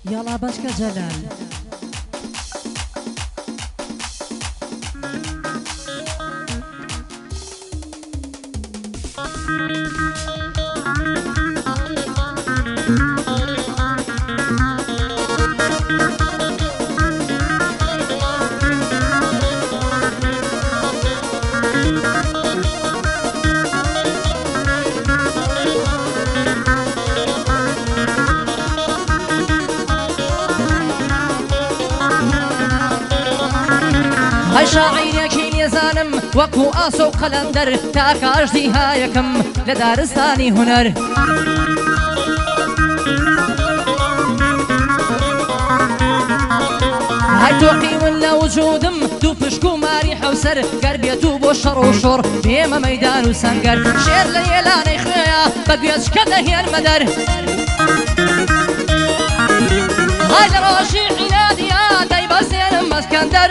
يلا باشكا جلال هاي شاعيرێکی لێزانم وەکو ئاسە و قەلەندەر تاکاشتی هایەکەم لە دارستانی هونەر هاي تۆقی من لە وجودم دوو پشک و ماری حەوسەر گەر بێت و بۆ شەڕ و شۆڕ بێمە مەیدان و سەنگەر شێر لە یێلانەی خوێیە بە گوێچکە دەهێنمە دەر هاي لە ڕۆژی عینادیە دەیبەسێنم مەسکەندەر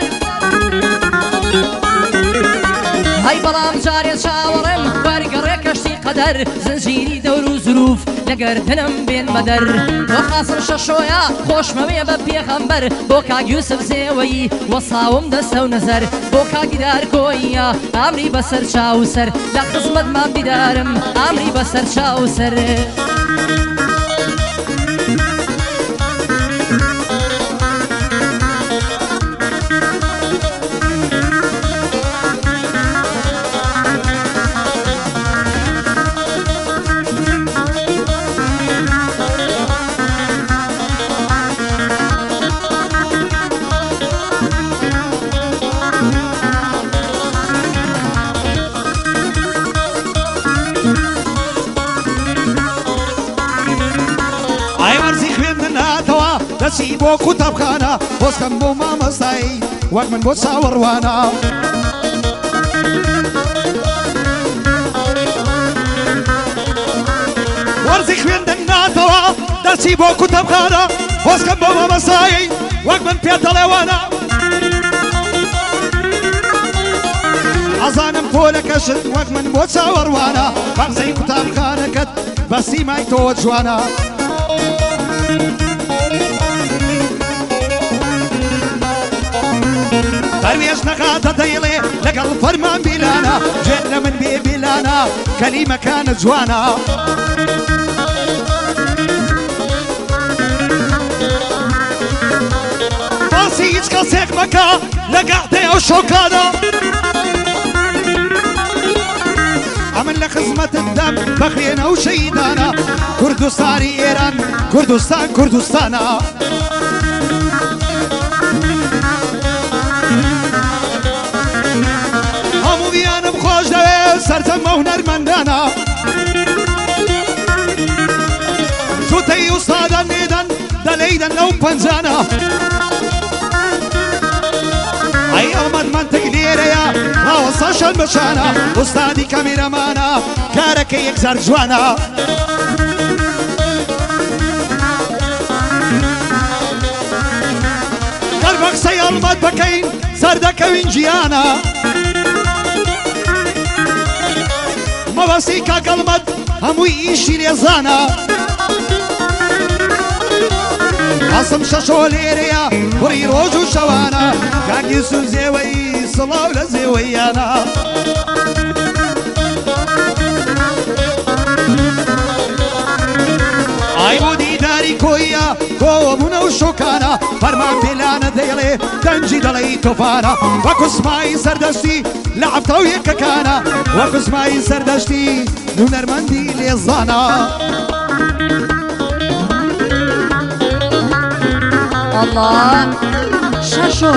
هاي بەڵام جارێ چاوەڕێم وەرگەڕێ کەشتی قەدەر زنجیری دەور و زروف لەگەردنم بێن مەدەر بۆ خاسم شەشۆیە خۆشمەوێ بە پێغەمبەر بۆ کاک یوسف زێوەیی وەساوم دەستە و نەزەر بۆ کاگیدار کۆیە ئامری بەسەر چاو سەر لە خزمەتمان بیدارم ئامری بەسەر چاو سەر دەچی بۆ قوتابخانە بۆسکەم بۆ مامەستایی وەک من بۆ چاوەڕوانە وەرزی خوێندن ناتەوە دەچی بۆ قوتابخانە بۆسکەم بۆ مامەستایی وەک من پێ دەڵێوانە ئەزانم پۆلەکەشت وەک من بۆ چاوەڕوانە بەقزەی قوتابخانەکەت بە سیمای تۆ جوانە پەروێز نەقاتە دەیڵێ لەگەڵ فەرمان بیلانە جێت لە من بێ بیلانە کەلیمەکانە جوانە باسی هیچ کەسێک مەکە لە گەحتەیە و شۆکانە ئەمن لە خزمەتت دەم بەخوێنە و شەیدانە کوردستانی ئێران کوردستان کوردستانە سەرجەمە هونەرمەندانە جوتەی ئوستادان لێدەن دەلەیدەن لەو پەنجانە ئەی ئەڵمەندمەندێک لێرەیە هاوەسەشان بەشانە ئوستادی کەمیرەمانە کارەکەی یەکجار جوانە گەر بە قسەی ئەڵمەند بەکەین سەردەکەوین گیانە مەبەستی کاکەڵمەد هەمووی ئیشی لێزانە قەسم شەشۆ لێرەیە وڕی ڕۆژ و شەوانە کاکی سو زێوەی سڵاو لە زێوەیانە ئای بۆ دیداری کۆیە کۆوەبوونە و شۆکانە فەرمان پێلانە دەیڵێ دەنجی دەڵێی تۆفانە وەکو سمای سەردەشتی لە عەفتە و یەکەکانە وەکو سمای سەردەشتی هونەرمەندی لێزانە الله شەشۆ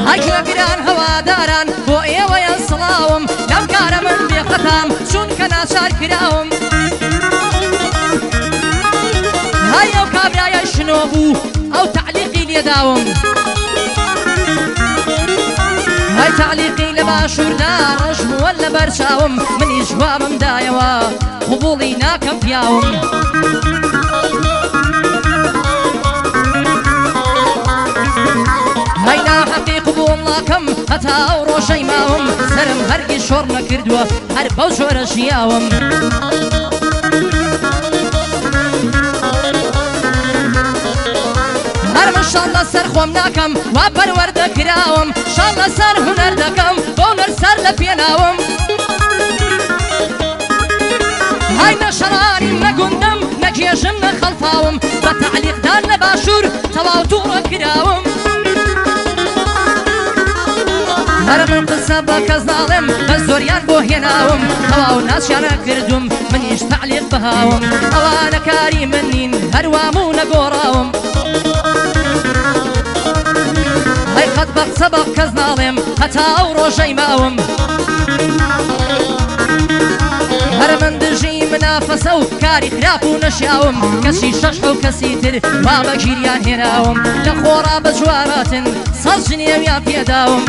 هەکرەگران هەواداران بۆ ئێوەیان سڵاوم لەم کارە من بێخەتام چونکە ناچار کراوم هەی ئەو کابرایە شنۆ بوو ئەو تعلیقی لێداوم هەی تعلیقی لە باشووردا ڕەشبووە لە بەرچاوم منیش واممدایەوە قبوڵی ناکەم پیاوم هەینا حەقی قبوڵ ناکەم هەتا ئەو ڕۆژەی ماوم سەرم هەرگیز شۆڕ نەکردووە هەر بەو جۆرە ژیاوم خۆم ناکەم وا پەروەردە کراوم شەڵ لەسەر هونەر دەکەم بۆ هونەر سەر لە پێناوم هاي نەشەڕانی نەگوندم نەکێژم نەخەڵفاوم بە تەعلیقدان لە باشوور تەواو تووڕە کراوم هەر من قسە بە کەس ناڵێم بە زۆریان بۆ هێناوم تەواو ناسیانە کردوم منیش تەعلیق بەهاوم ئەوانە کاری من نین هەروام و نەگۆڕاوم هەی قەت بە قسە بە کەس ناڵێم هەتا ئەو ڕۆژەی ماوم هەر من دژی منافەسە و کاری خراپ و نەشیاوم کەسی شەش و کەسی تر وا بە گیریان هێناوم لە خۆڕا بە جواراتن سەد ژنێویان پێداوم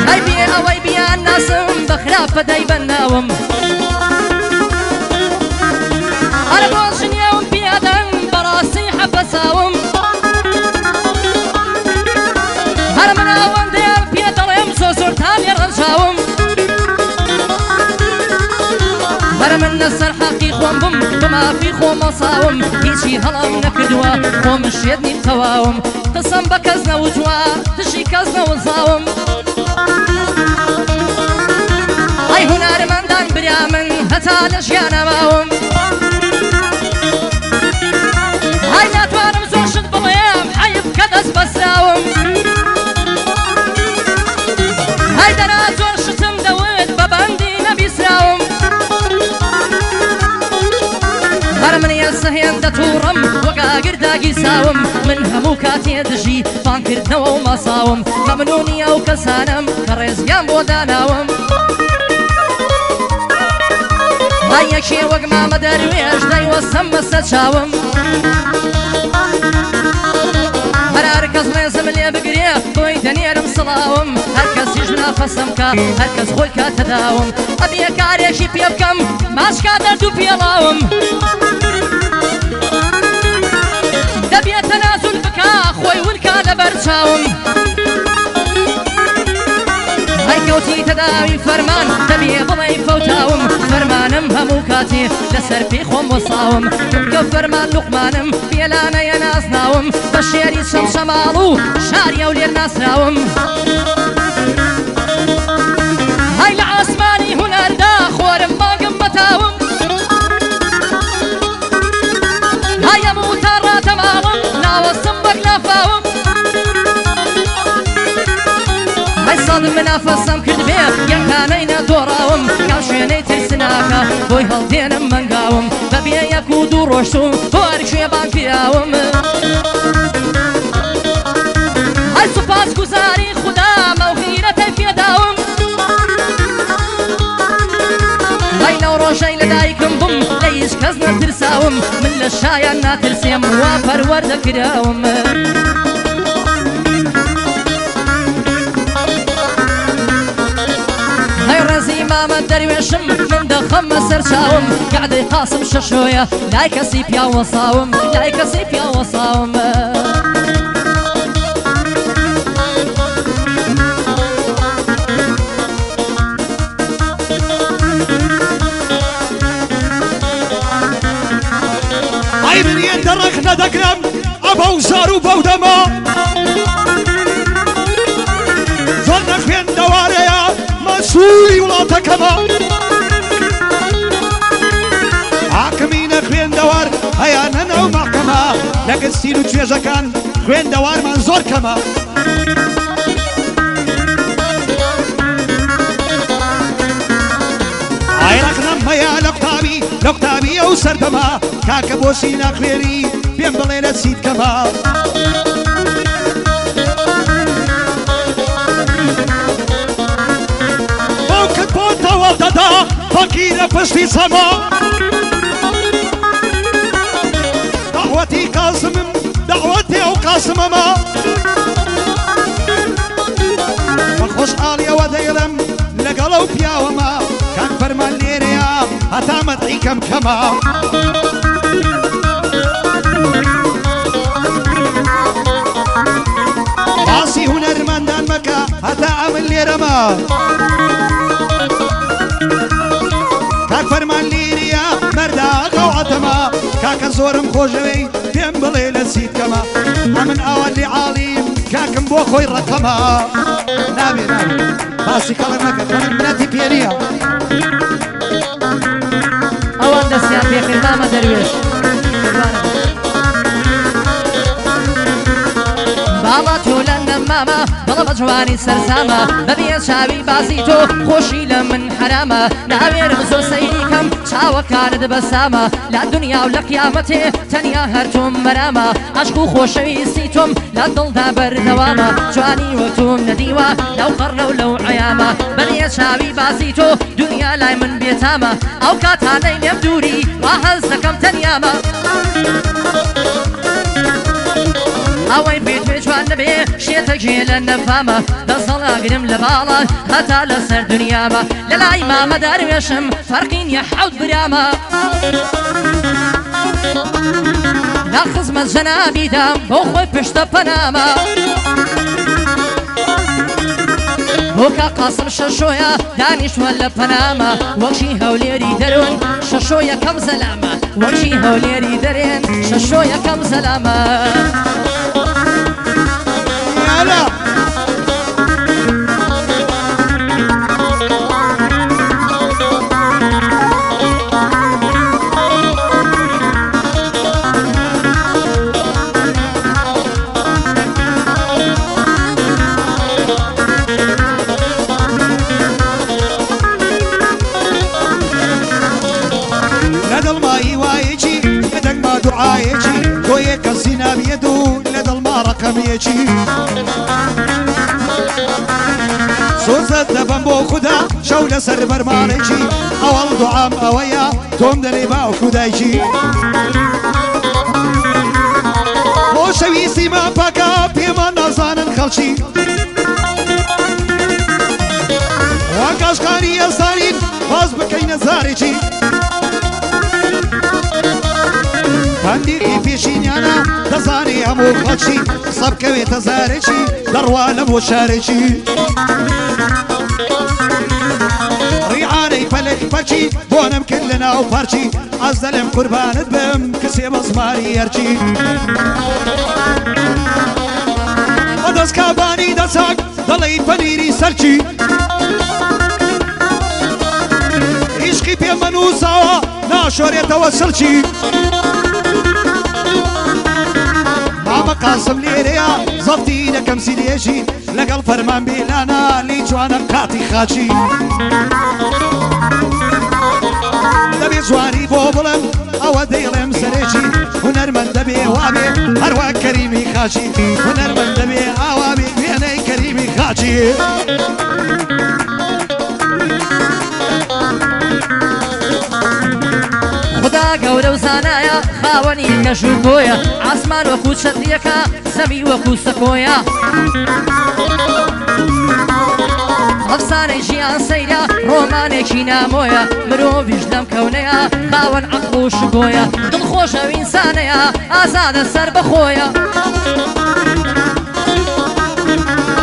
هەی بێ ئەوەی بیان ناسم بە خراپە دەیبەناوم هەر بۆ ژنێوم پیادەن بەڕاستی حەبەساوم هەر من ئەوەندەیان پێ دەڵێم زۆرتان لێ ڕەنجاوم هەر من لەسەر حەقی خۆم بم بمافی خۆمەساوم هیچی هەڵام نەکردووە خۆم شێت نیم تەواوم قسەم بە کەس نەوتووە تشی کەس نەوەزاوم ئەی هونەرمەندان برا من هەتا لە ژیانە ماوم ئەی ناتوانم زۆر شت بڵێم حەیف کە دەست بەسراوم ئەی دەنا زۆر شتم دەوت بە بەندی نەبیسراوم هەر من ئێستا هێندە تووڕم وەگاگر داگیرساوم من هەموو کاتێ دژی فانکردنەوە و مەساوم مەمنونی ئەو کەسانم کە ڕێزیان بۆ داناوم هەر یەکێ وەک مامە دەروێش دەیوەستەم بەسەر چاوم هەر کەس ڕێزم لێ بگرێ بۆی دەنێرم سڵاوم هەر کەسیش نافەسم کە هەر کەس خۆی کاتەداوم ئەبێ کارێکی پێ بکەم ماچکا دەرد و پێڵاوم دەبێت تەنازول بکا خۆی ونکا لەبەر چاوم هەی کەوتی تەداوی فەرمان دەبێ بڵێ فەوتاوم فەرمانم هەموو کاتێ لەسەر پێی خۆم وەساوم کە فەرمان لوقمانم پێلانەیە ناسناوم بە شێری شەمشەماڵ و شاری ئەو لێر ناسراوم هەی لە ئاسمانی هونەردا خۆرم ماگم بەتاوم هەی هەموو تا ڕاتەماڵم ناوەستم بەک لافاوم هەی ساڵم منافەسەم کرد بێ یەکانەی نەدۆڕاوم کاو شوێنەی ترسناکە بۆی هەڵدێنم مەنگاوم بەبێ یەک و دوو ڕۆژتوم بۆ هەر کوێبان پیاوم هەی سوپاس گوزاری خودا مەوغیرەتەی پێداوم هەی لەو ڕۆژەی لەدایکم بم لە هیچ کەس نەترساوم من لە شایان ناترسێم وا پەروەردە کراوم هەی ڕێزی مامە دەروێشم من دەخەمە سەر چاوم کەعدەی قاسم شەشۆیە لای کەسی پیاوەساوم لای کەسی پیاوەساوم ئەی منێن دەڕەق نەدەکرم ئەبە و زار و بەو دەما زۆر نەخوێندەوارەیە مەسوولی وڵاتەکەمە حاکمی نەخوێندەوار هەیە نەنەو مەحکەمە لەگەڵ سیر و توێژەکان خوێندەوارمان زۆر کەمە ئایرەقنەم هەیە لە قوتابی ئەو سەردەما کاکە بۆچی ناخوێنی پێم بڵێ لە چیت کەمە بۆکت بۆ تەواو دەدا فەقیرە پشتی چەمە داوەتی قاسمم داوەتی ئەو قاسمەمە بە خۆشحاڵیەوە دەیڵم لەگەڵ ئەو پیاوەمە کاک فەرمان لێرەیە هەتا مەدحی کەم کەمە باسی هونەرمەندان مەکە هەتا ئەمن لێرەمە کاک فەرمان لێرەیە مەردە قەوعەتەمە کاکە زۆرم خۆشەوەی پێم بڵێ لە چیت کەمە ئەمن ئەوە لێ عاڵیم کاکم بۆ خۆی ڕقەمە نابێ باسی کەڵێ مەکە کەڵێ منەتی پێ نییە ئەوان دەستیان پێکرد مامە دەروێش باڵا تۆ لە نەمامە بەڵە بە جوانی سەرسامە بەبێ چاوی بازی تۆ خۆشی لە من حرامە ناوێرم زۆر سەیری کەم چاوەکانت بەسامە لە دنیا و لە قیامەتێ تەنیا هەر تۆم بەرامە عەشق و خۆشەویستی تۆم لە دڵدا بەردەوامە جوانی وە تۆم نەدیوە لەو قەڕنە و لەو عەیامە بەبێ چاوی بازی تۆ دنیا لای من بێتامە ئەو کاتانەی لێم دووری وا هەز دەکەم تەنیامە ئەوەی پێ جوان نەبێ شێتەکێ لە نەفامە دەسەڵاگرم لە باڵە هەتا لەسەر دنیامە لە لای مامە دەروێشم فەرقی نییە حەوت برامە لە خزمەت جەنابیدام بۆ خۆی پشتە پەنامە بۆکە قاسم شەشۆیە دانیشتوە لە پەنامە وەکشی هەولێری دەرۆن شەشۆ یەکەم زەلامە وەکشی هەولێری دەرێن شەشۆ یەکەم زەلامە سوزت دەبم بۆ خوددا شەو لەسەر بەرمانێکی ئەوەڵ دوعام ئەوەیە تۆم دەرێ باوکو دایکی خۆشەویستیمان پاکە پێمان نازانن خەڵکی وا کاشقانی ئەزانین باز بکەینە زارێکی هەندێکی پێشینیانە دەزانێ هەموو خەڵکی سەبکەوێتە زارێکی دەڕوانە بۆ شارێکی ڕیعانەی پەلک پەرچی بۆ نەمکرد لە ناو پارچی ئەس دەلێم قوربانت بم کسێ بە زمانی هەرچی بە دەست کابانی دەچاک دەڵێی پەنیری سەرچی عیشقی پێم بەنووساوە ناشۆرێتەوە سەرچی مامە قاسم لێرەیە زەفتی دەکەم سیدێژی لەگەڵ فەرمان بێلانە لی جوانە قاتی خاچی دەبێ جوانی بۆ بڵم ئەوە دەیڵێم سەرێکی هونەرمەند دەبێ وابێ هەروە کەریمی خاچی هونەرمەند دەبێ ئاوا بێ وێنەی کەریمی خاچی خدا گەورە و زانایە خاوەنی کەش و کۆیە ئاسمان وەکو چەتریەکە زەمی وەکو سەکۆیە ئەفسانەی ژیان سەیرە ڕۆمانێکی نامۆیە مرۆڤیش لەم کەونەیە خاوەن عەقڵ و شگۆیە دڵخۆشە و ئینسانەیە ئازادە سەر بەخۆیە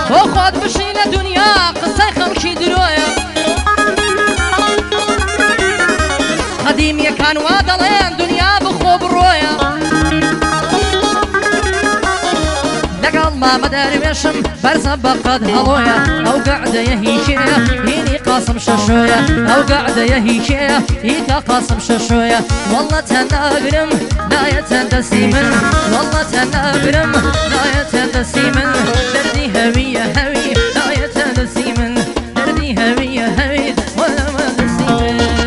بۆ خۆت بشی لە دونیا قسەی خەڵکی درۆیە قەدیمیەکان وا دەڵێن دنیا بخۆ بڕۆیە لەگەڵ مامە دەروێشم بەرزە بەقەد هەڵۆیە ئەو گەعدەیە هیچەیە هینی قاسم شەشۆیە ئەو گەعدەیە هیچەیە هیکە قاسم شەشۆیە وەڵڵە تەناگرم نایەتەن دەستی من وەڵڵە تەناگرم نایەتەن دەستی من دەردی هەویە هەوی نایەتەن دەستی من دەردی هەویە هەوی وەلەمە دەستی من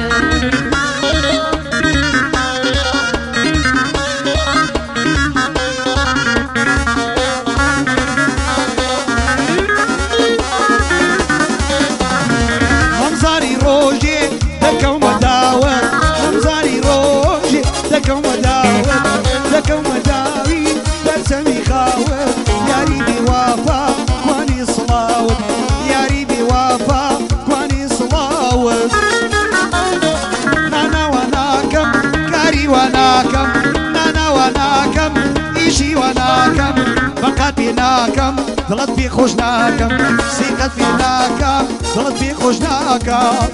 ناکەم دڵت پێ خۆش ناکەم سێقەت پێ ناکەم دڵت پێ خۆش ناکەم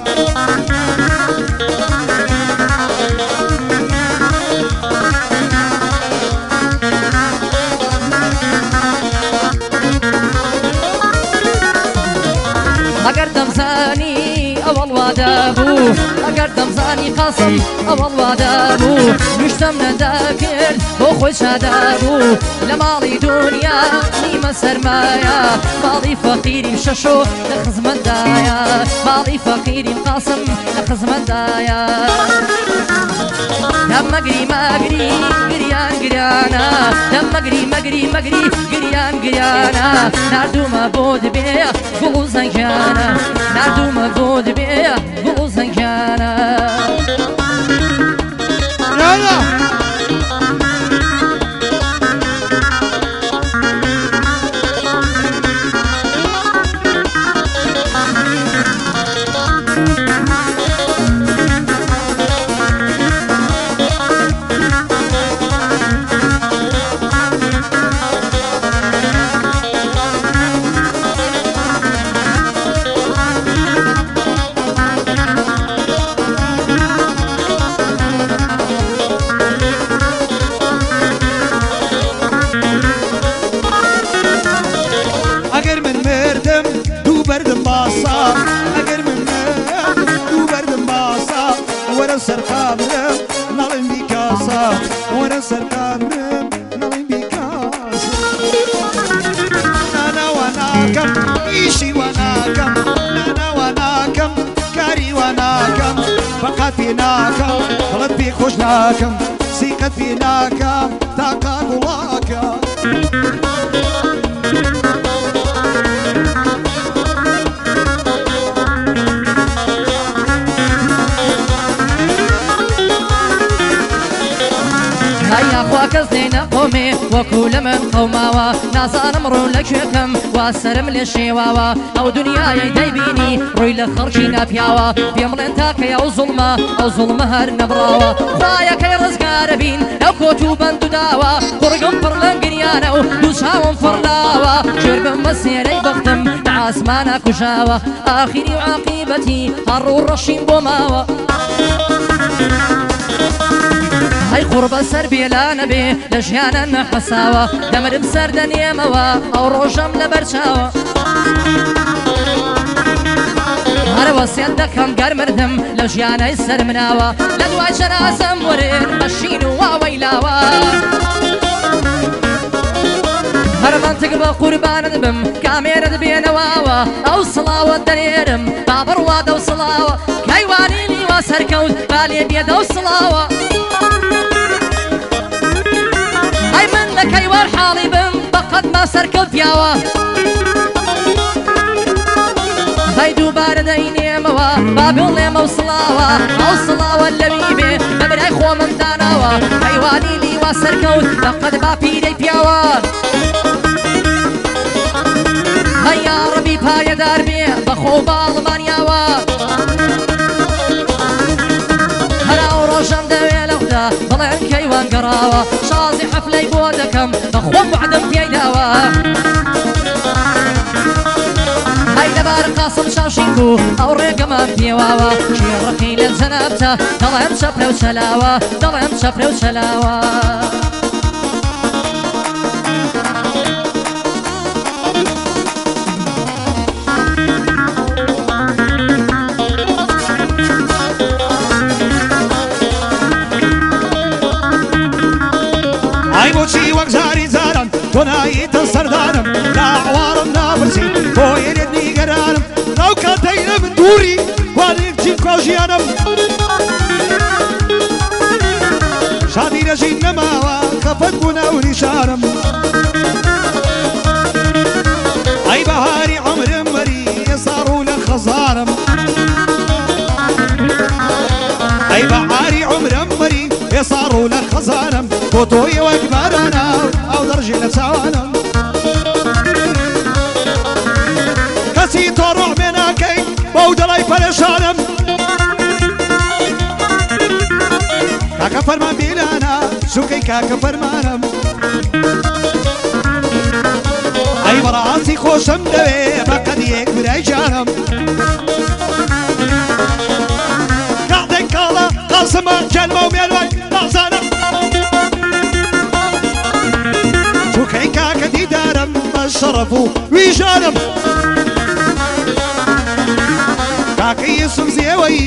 بوو ئەگەر دەمزانی قاسم ئەوەڵ وادا بوو نیشتەم نەداکرد بۆ خۆی شادا بوو لە ماڵی دنیا نیمە سەرمایە ماڵی فەقیریم شەشۆ لە خزمەتدایە ماڵی فەقیریم قاسم لە خزمەتدایە دەم مەگری مەگری گریان گریانە دەم مەگری مەگری مەگری گریان گریانە نردوومە بۆ دەبێ گوڵ و زەنگیانە نردوومە بۆ دەبێ گوڵ و زەنگیانە سرقامرم نڵێن بیکاسە وەرە سەرقامرم نڵێن بیکاسە ناناوە ناکەم ئیشی وە ناکەم ناناوە ناکەم کاری وە ناکەم فەقەت پێ ناکەم دڵت پێ خۆش ناکەم سیقەت پێ ناکەم تا قاگوڵاکە کەس نێنە قۆمێ وەکو لە من قەوماوە نازانم ڕوو لە کوێکەم وا سرم لێ شێواوە ئەو دنیای دەیبینی ڕووی لە خەڵکی ناپیاوە پێم بڵێن تاکەی ئەو زوڵمە هەر نەبڕاوە خدایەکەی ڕزگارە بین ئەو کۆت و بەند و داوە قوڕگم پڕ لە گریانە و دوو چاوم فڕلاوە ژێر بم بە سێرەی بەختم لە ئاسمانە کوژاوە ئاخیری و عاقیبەتی هەڕوو ڕەشیم بۆ ماوە ئەی قوربە سەر بێلا نەبێ لە ژیانە نەحەساوە دەمرم سەر دەنێمەوە ئەو ڕۆژەم لە بەرچاوە هەرە وەسیەت دەکەم گەرمردم لە ژیانەی سەر مناوە لە دوای جەنازەم وەرن بەشین و واوەیلاوە هەرمەنتک بە قوربانت بم کامێرت بێنەواوە ئەو سڵاوە دەنێرم با بڕوادە و سڵاوە کەیوانی لیوە سەرکەوت با لێ بێدە و سڵاوە ئەی من لە کەیوان حاڵی بم بەقەت ما سەرکەوتیاوە هەی دووبارە دەینێمەوە با بڵێمە و سڵاوە ئەو سڵاوە لەوی بێ لە برای خۆمم داناوە کەیوانی لیوە سەرکەوت بەقەت با پیرەی پیاوە هەی یا ڕەبی پایەدار بێ بەخۆ باڵمانیاوە هەرا و ڕۆژەم دەوێ لەودا بڵێن کەیوان گەڕاوە شازی حەفلەی بۆ دەکەم بەخۆم وعدم تێیداوە هەی لەبار قاسم شاشینگ و ئەو ڕێگەمان پێواوە شێڕەکەی لە جەنابتە دەڵێم چەپرە و چەلاوە دەڵێم چەپرە و چەلاوە بۆچی وەک جاری جاران تۆ نایتە سەردانم ناوارم نابرسی بۆ یێنێت نیگەرانم ناو کاتەی لە من دووری والێکچین کۆژیانم شادی لەژین نەماوە خەفەت بوونە و نیشانم ئەی بەهاری عەمرم وەری ئێستا ڕوو لە خەزانم ئەی بەهاری عەمرم وەری ئێستا ڕوو لە خەزانم بۆ تۆی وەک بارانە ئەو دەڕژی لە چاوانم کەسی تۆ ڕۆحمێ ناکەی بەو دڵی پەرێشانم کاکە فەرمان بیلانە سوکەی کاکە فەرمانم ئەی بەڕاستی خۆشم دەوێ بە قەدیەک برای جانم کاتێک کاڵە قاسمە جەلمە و مێلوای نازانم سوکەی کاکە دیدارم بە شەڕەف و ویژانم کاکەی یوسف زێوەی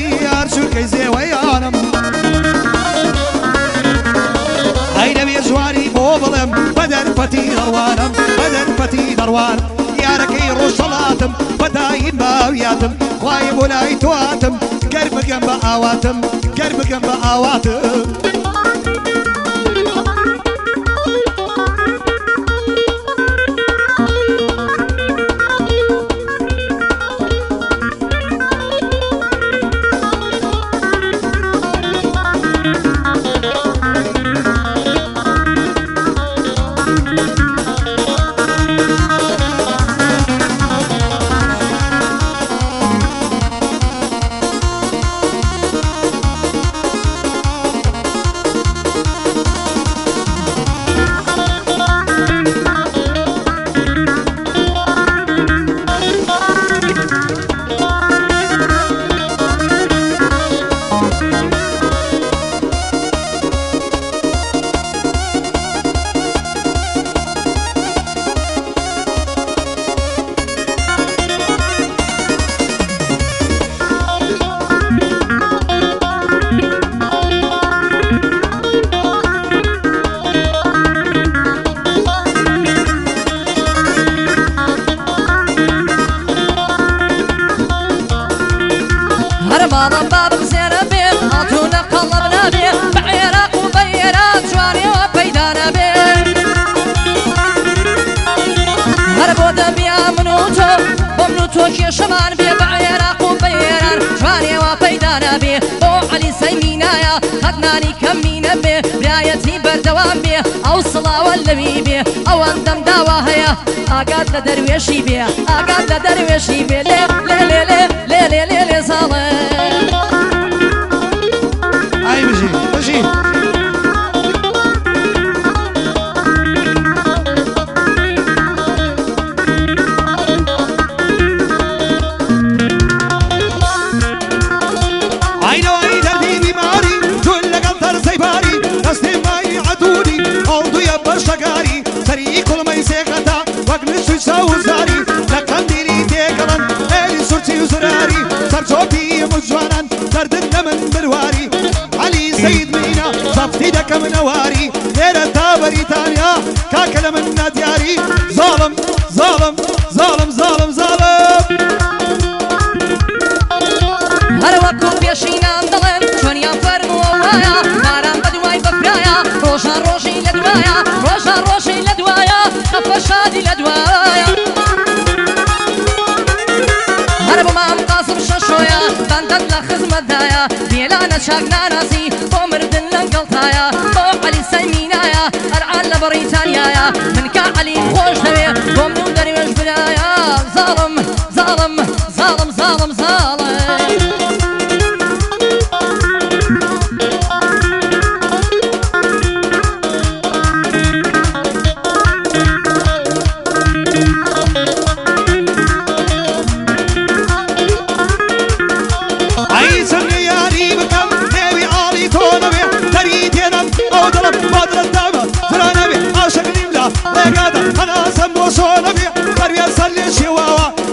بڕوان یارەکەی ڕۆژەڵاتم بەداین باویاتم خوای بۆ لای تواتم گەر بگەم بە ئاواتم گەر بگەم بە ئاواتم ماڵم بابم زێرە بێت هاتوونە قەڵەم نابێ بە عێراق و بە ئێران جوانیەوە پەیدا نەبێ هەر بۆ دەبیا من و تۆ بۆ من و تۆ کێشەمان بێ بە عێراق و بە ئێران جوانیەوە پەیدا نەبێ بۆ عەلی سەیمینایە هەدنانی کەمی نەبێ برایەتی بەردەوام بێ ئەو سڵاوە لەوی بێ ئەوەندەم داوا هەیە ئاگات لە دەروێشی بێ ئاگات لە دەروێشی بێ لێ لێ لێ لێ لێ لێ لێ لێ زاڵێ ئای بژی بژی عینەوەی دەردی بیماری جون لەگەڵ تەرسەی باری دەستێ مای عەدوودی هەڵدوویە بەشەگاری سەری کوڵمەی سێقەتا وەک نشوی چاوزاری لە قەندیری تێگەڵن ئێری سورچی و زراری سەرچۆپی مجوانان دەردن لە من برواری عەلی سەید مینە زەفتی دەکەم نەواری لێرە تا بەریتانیا کاکە لە من نەدیاری زاڵم زاڵم زاڵم زاڵم زاڵم هەر وەکو پێشینان دەڵێن چۆنیان فەرمووە وایە ماران بەدوای بەفرایە ڕۆژان ڕۆژی لە دوایە ڕۆژان ڕۆژی لە دوایە خەفە شادی لە دوایە هەر بۆ مام قاسم شەشۆیە بەندەن لە خزمەتدایە بێلانە چاک ناناسی بۆ مردن لەنگەڵتایە بۆ عەلی سەیمینایە هەرعان لە بەریتانیایە من کا عەلی خۆش دەوێ بۆ من و دەروێش برایە زاڵم زاڵم زاڵم زاڵم زاڵم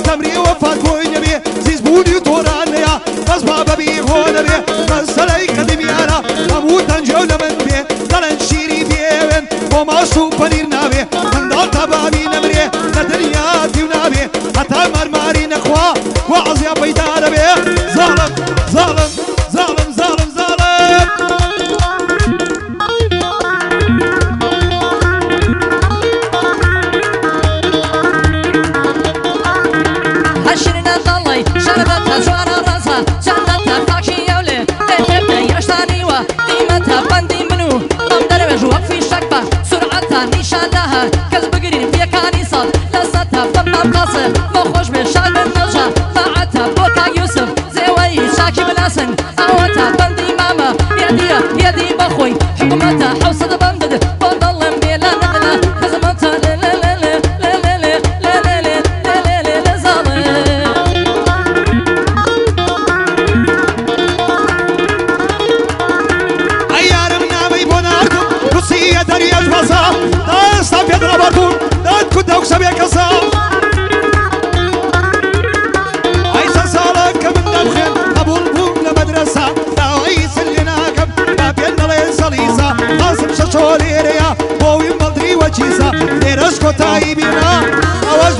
تمري وفات بوين بيه زيز بودي طوران يا قصبة ببي هون بيه مسألة قديم يانا أموت أنجول من بيه دلن شيري بيه وما شو بنير نابيه من دار تبابي نمريه لدنيا ديونا بيه حتى مرماري نخوا وعزيا بيدار بيه ظالم ظالم ظالم ظالم ظالم هشرنا ضلي شربتها جوانا راسها جنتها فاكشي يولي تبدا يشتانيوا قيمتها بندي منو ام درويش وقفي شكبه سرعتها نيشان لها كذب قرين في كانيصات لستها ضمام قاصر مخوش بشعر من نجا طاعتها بوكا يوسف زيوي شاكي بلاسن اوتها بندي ماما يدي بخوي حكومتها حوصة بمدد بضلم بلا ندلة خزمتها شوليريا بوي مدري وجيزا ليرش كوتاي بينا أواج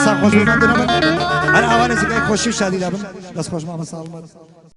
ساخۆش بمەندنەبن هەر ئەوانە زگای خۆشی و شادی دابن دەست خۆش مامە ساڵ